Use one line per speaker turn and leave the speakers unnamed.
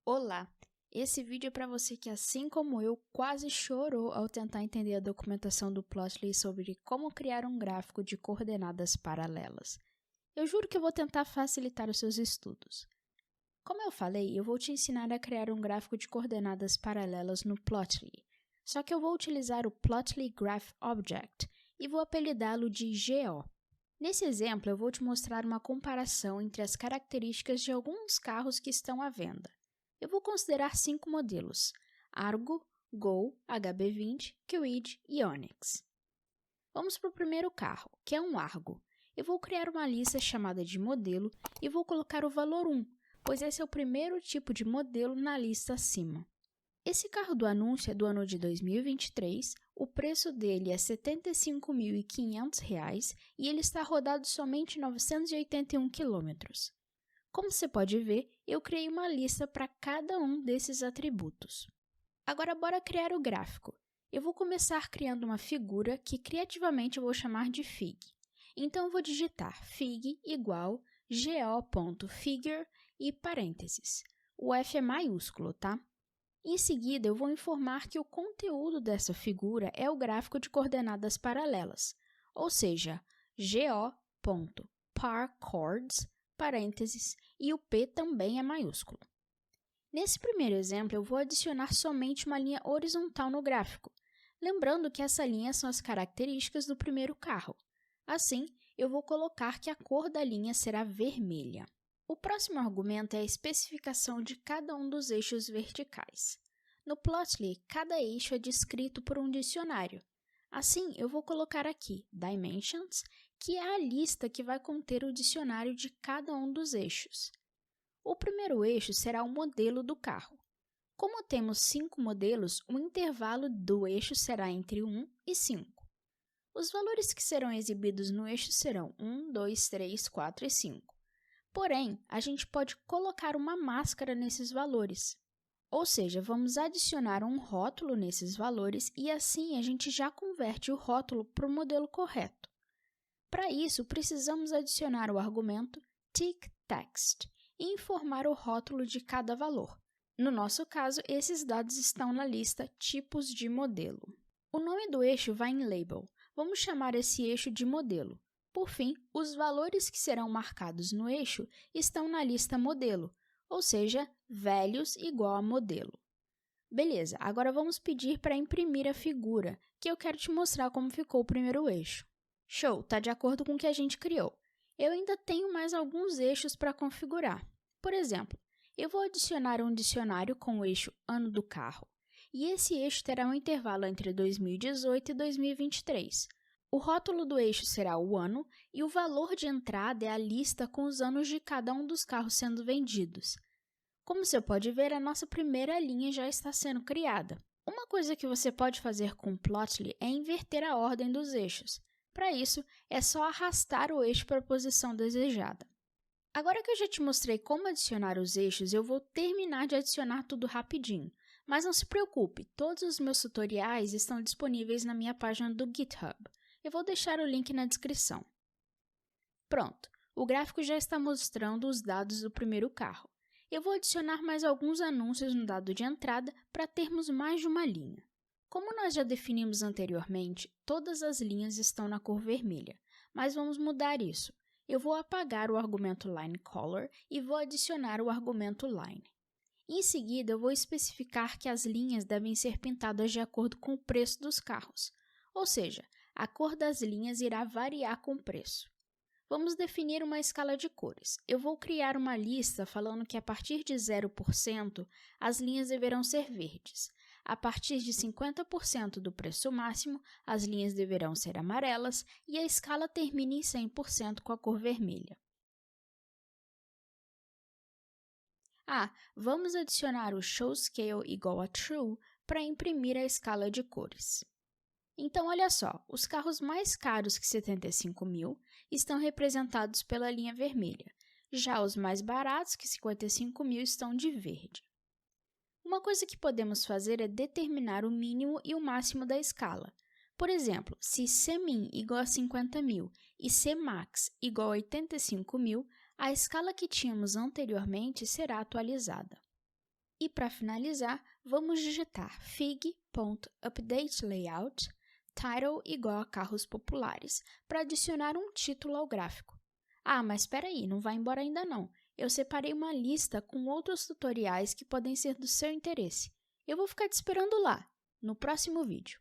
Olá! Esse vídeo é para você que, assim como eu, quase chorou ao tentar entender a documentação do Plotly sobre como criar um gráfico de coordenadas paralelas. Eu juro que eu vou tentar facilitar os seus estudos. Como eu falei, eu vou te ensinar a criar um gráfico de coordenadas paralelas no Plotly, só que eu vou utilizar o Plotly Graph Object e vou apelidá-lo de GO. Nesse exemplo, eu vou te mostrar uma comparação entre as características de alguns carros que estão à venda. Eu vou considerar 5 modelos: Argo, Gol, HB20, Kwid e Onix. Vamos para o primeiro carro, que é um Argo. Eu vou criar uma lista chamada de modelo e vou colocar o valor 1, pois esse é o primeiro tipo de modelo na lista acima. Esse carro do anúncio é do ano de 2023, o preço dele é R$ 75.500 e ele está rodado somente 981 km. Como você pode ver, eu criei uma lista para cada um desses atributos. Agora, bora criar o gráfico. Eu vou começar criando uma figura que criativamente eu vou chamar de Fig. Então, eu vou digitar Fig igual go.figure e parênteses. O F é maiúsculo, tá? Em seguida, eu vou informar que o conteúdo dessa figura é o gráfico de coordenadas paralelas, ou seja, go.parCoords, parênteses, e o P também é maiúsculo. Nesse primeiro exemplo, eu vou adicionar somente uma linha horizontal no gráfico, lembrando que essa linha são as características do primeiro carro. Assim, eu vou colocar que a cor da linha será vermelha. O próximo argumento é a especificação de cada um dos eixos verticais. No Plotly, cada eixo é descrito por um dicionário. Assim, eu vou colocar aqui Dimensions, que é a lista que vai conter o dicionário de cada um dos eixos. O primeiro eixo será o modelo do carro. Como temos 5 modelos, o intervalo do eixo será entre 1 e 5. Os valores que serão exibidos no eixo serão 1, 2, 3, 4 e 5. Porém, a gente pode colocar uma máscara nesses valores. Ou seja, vamos adicionar um rótulo nesses valores e assim a gente já converte o rótulo para o modelo correto. Para isso, precisamos adicionar o argumento tickText e informar o rótulo de cada valor. No nosso caso, esses dados estão na lista Tipos de Modelo. O nome do eixo vai em Label. Vamos chamar esse eixo de Modelo. Por fim, os valores que serão marcados no eixo estão na lista Modelo, ou seja, velhos igual a modelo. Beleza, agora vamos pedir para imprimir a figura, que eu quero te mostrar como ficou o primeiro eixo. Show, está de acordo com o que a gente criou. Eu ainda tenho mais alguns eixos para configurar. Por exemplo, eu vou adicionar um dicionário com o eixo ano do carro, e esse eixo terá um intervalo entre 2018 e 2023. O rótulo do eixo será o ano e o valor de entrada é a lista com os anos de cada um dos carros sendo vendidos. Como você pode ver, a nossa primeira linha já está sendo criada. Uma coisa que você pode fazer com o Plotly é inverter a ordem dos eixos. Para isso, é só arrastar o eixo para a posição desejada. Agora que eu já te mostrei como adicionar os eixos, eu vou terminar de adicionar tudo rapidinho. Mas não se preocupe, todos os meus tutoriais estão disponíveis na minha página do GitHub. Eu vou deixar o link na descrição. Pronto, o gráfico já está mostrando os dados do primeiro carro. Eu vou adicionar mais alguns anúncios no dado de entrada para termos mais de uma linha. Como nós já definimos anteriormente, todas as linhas estão na cor vermelha, mas vamos mudar isso. Eu vou apagar o argumento lineColor e vou adicionar o argumento line. Em seguida, eu vou especificar que as linhas devem ser pintadas de acordo com o preço dos carros, ou seja, a cor das linhas irá variar com o preço. Vamos definir uma escala de cores. Eu vou criar uma lista falando que a partir de 0%, as linhas deverão ser verdes. A partir de 50% do preço máximo, as linhas deverão ser amarelas e a escala termina em 100% com a cor vermelha. Vamos adicionar o showScale igual a true para imprimir a escala de cores. Então, olha só, os carros mais caros que 75 mil estão representados pela linha vermelha, já os mais baratos que 55 mil estão de verde. Uma coisa que podemos fazer é determinar o mínimo e o máximo da escala. Por exemplo, se Cmin igual a 50 mil e Cmax igual a 85 mil, a escala que tínhamos anteriormente será atualizada. E para finalizar, vamos digitar fig.updateLayout, title igual a carros populares, para adicionar um título ao gráfico. Ah, mas espera aí, não vai embora ainda não. Eu separei uma lista com outros tutoriais que podem ser do seu interesse. Eu vou ficar te esperando lá, no próximo vídeo.